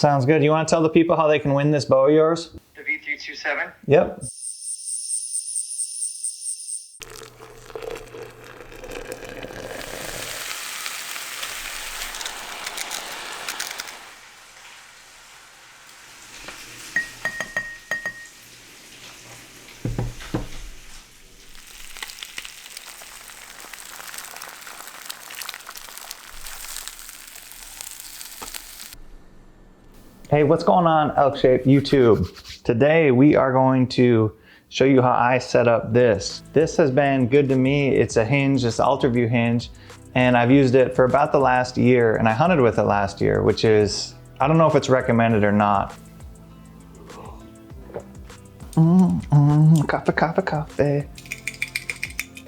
Sounds good. You want to tell the people how they can win this bow of yours? The V327? Yep. Hey, what's going on, ElkShape YouTube? Today we are going to show you how I set up this. This has been good to me. It's a hinge, it's an Ultraview hinge, and I've used it for about the last year, and I hunted with it last year, which is, I don't know if it's recommended or not. Coffee.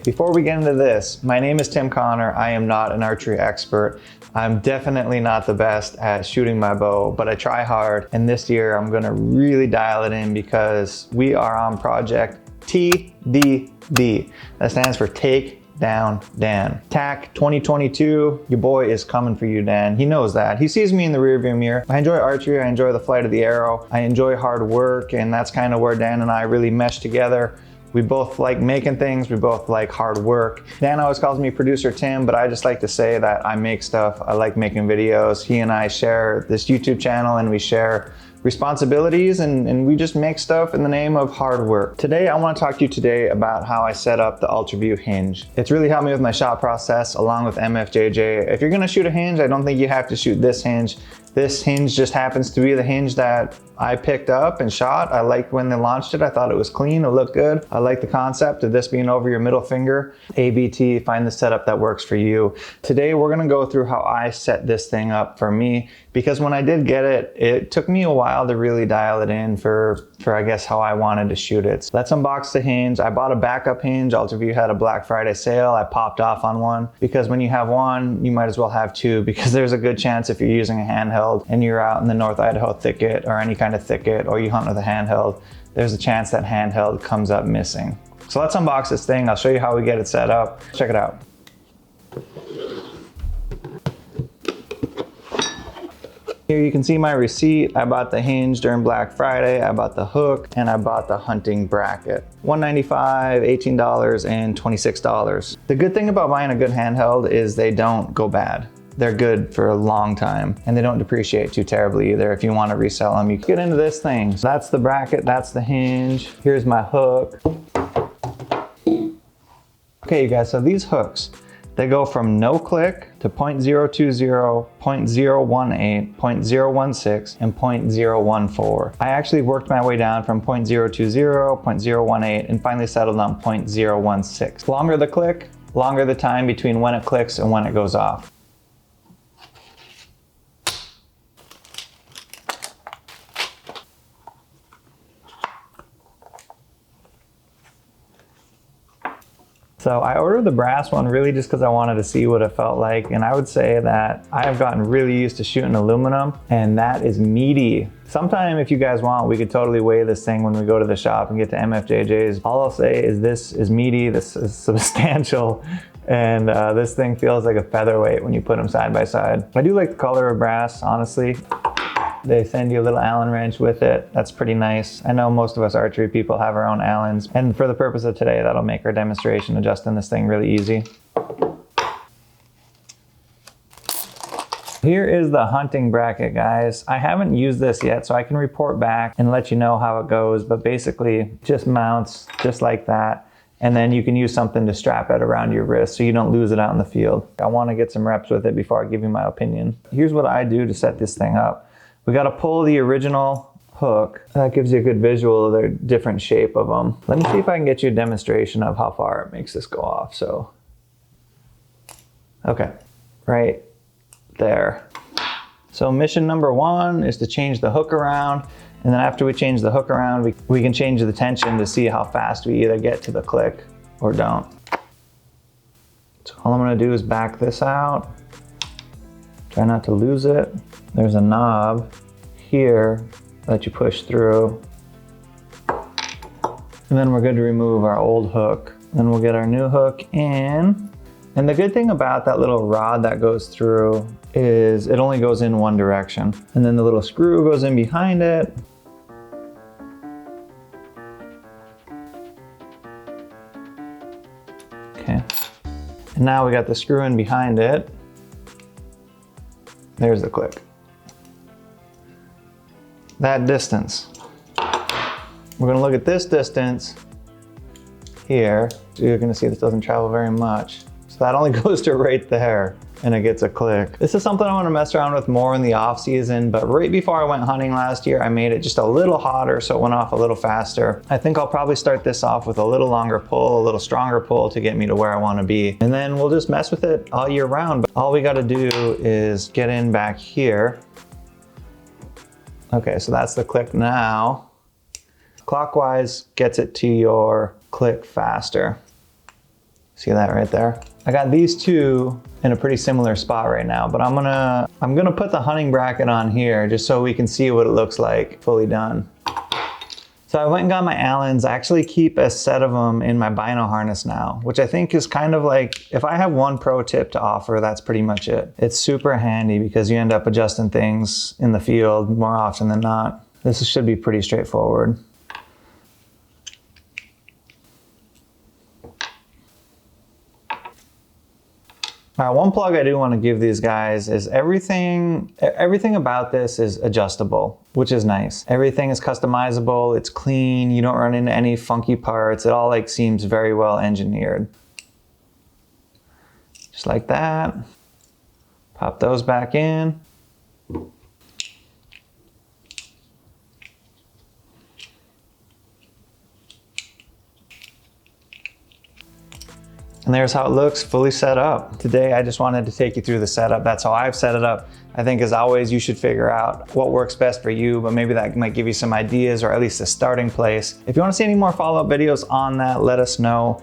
Before we get into this, my name is Tim Connor. I am not an archery expert. I'm definitely not the best at shooting my bow, but I try hard. And this year I'm gonna really dial it in because we are on project TDD. That stands for Take Down Dan. TAC 2022, your boy is coming for you, Dan. He knows that. He sees me in the rearview mirror. I enjoy archery, I enjoy the flight of the arrow, I enjoy hard work, and that's kind of where Dan and I really mesh together. We both like making things, we both like hard work. Dan always calls me Producer Tim, but I just like to say that I make stuff, I like making videos. He and I share this YouTube channel and we share responsibilities and we just make stuff in the name of hard work. Today, I want to talk to you today about how I set up the Ultraview hinge. It's really helped me with my shot process along with MFJJ. If you're gonna shoot a hinge, I don't think you have to shoot this hinge. This hinge just happens to be the hinge that I picked up and shot. I liked when they launched it. I thought it was clean, it looked good. I like the concept of this being over your middle finger. ABT, find the setup that works for you. Today, we're gonna go through how I set this thing up for me, because when I did get it, it took me a while to really dial it in for I guess how I wanted to shoot it. So let's unbox the hinge. I bought a backup hinge. Ultraview had a Black Friday sale. I popped off on one because when you have one, you might as well have two, because there's a good chance if you're using a handheld and you're out in the North Idaho thicket or any kind of thicket, or you hunt with a handheld, there's a chance that handheld comes up missing. So let's unbox this thing. I'll show you how we get it set up. Check it out. Here you can see my receipt. I bought the hinge during Black Friday, I bought the hook, and I bought the hunting bracket. $195, $18, and $26. The good thing about buying a good handheld is they don't go bad. They're good for a long time, and they don't depreciate too terribly either. If you want to resell them, you can get into this thing. So that's the bracket, that's the hinge. Here's my hook. Okay, you guys, so these hooks, they go from no click to 0.020, 0.018, 0.016, and 0.014. I actually worked my way down from 0.020, 0.018, and finally settled on 0.016. Longer the click, longer the time between when it clicks and when it goes off. So I ordered the brass one really just because I wanted to see what it felt like, and I would say that I have gotten really used to shooting aluminum, and that is meaty. Sometime if you guys want, we could totally weigh this thing when we go to the shop and get to MFJJ's. All I'll say is this is meaty, this is substantial, and this thing feels like a featherweight when you put them side by side. I do like the color of brass, honestly. They send you a little Allen wrench with it. That's pretty nice. I know most of us archery people have our own Allens, and for the purpose of today, that'll make our demonstration adjusting this thing really easy. Here is the hunting bracket, guys. I haven't used this yet, so I can report back and let you know how it goes, but basically just mounts just like that. And then you can use something to strap it around your wrist so you don't lose it out in the field. I want to get some reps with it before I give you my opinion. Here's what I do to set this thing up. We got to pull the original hook. That gives you a good visual of the different shape of them. Let me see if I can get you a demonstration of how far it makes this go off. So, okay, right there. So mission number one is to change the hook around. And then after we change the hook around, we can change the tension to see how fast we either get to the click or don't. So all I'm gonna do is back this out. Try not to lose it. There's a knob here that you push through. And then we're good to remove our old hook. Then we'll get our new hook in. And the good thing about that little rod that goes through is it only goes in one direction. And then the little screw goes in behind it. Okay. And now we got the screw in behind it. There's the click. That distance. We're gonna look at this distance here. So you're gonna see this doesn't travel very much. So that only goes to right there and it gets a click. This is something I wanna mess around with more in the off season, but right before I went hunting last year, I made it just a little hotter so it went off a little faster. I think I'll probably start this off with a little longer pull, a little stronger pull to get me to where I wanna be. And then we'll just mess with it all year round. But all we gotta do is get in back here. Okay, so that's the click now. Clockwise gets it to your click faster. See that right there? I got these two in a pretty similar spot right now, but I'm gonna put the hunting bracket on here just so we can see what it looks like fully done. So I went and got my Allens. I actually keep a set of them in my bino harness now, which I think is kind of like, if I have one pro tip to offer, that's pretty much it. It's super handy because you end up adjusting things in the field more often than not. This should be pretty straightforward. All right, one plug I do want to give these guys is everything about this is adjustable, which is nice. Everything is customizable, it's clean, you don't run into any funky parts. It all like seems very well engineered. Just like that. Pop those back in. And there's how it looks fully set up. Today, I just wanted to take you through the setup. That's how I've set it up. I think as always, you should figure out what works best for you, but maybe that might give you some ideas or at least a starting place. If you wanna see any more follow-up videos on that, let us know.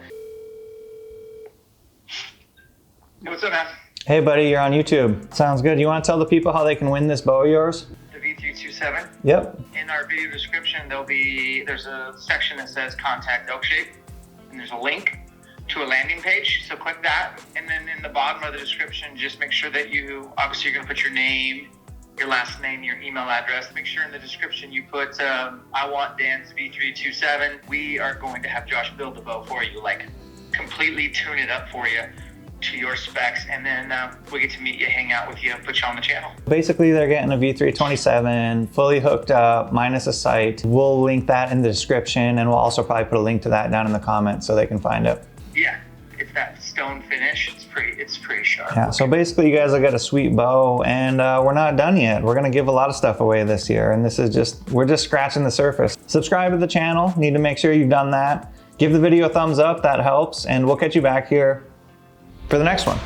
Hey, what's up, man? Hey buddy, you're on YouTube. Sounds good. You wanna tell the people how they can win this bow of yours? The V327. Yep. In our video description, there's a section that says contact ElkShape, and there's a link to a landing page, so click that, and then in the bottom of the description, just make sure that obviously you're gonna put your name, your last name, your email address. Make sure in the description you put, I want Dan's V327. We are going to have Josh build the bow for you, like completely tune it up for you to your specs, and then we get to meet you, hang out with you, put you on the channel. Basically, they're getting a V327 fully hooked up, minus a sight. We'll link that in the description, and we'll also probably put a link to that down in the comments so they can find it. Yeah, it's that stone finish. It's pretty sharp. Yeah, so basically you guys will get a sweet bow, and we're not done yet. We're gonna give a lot of stuff away this year, and we're just scratching the surface. Subscribe to the channel, need to make sure you've done that. Give the video a thumbs up, that helps, and we'll catch you back here for the next one.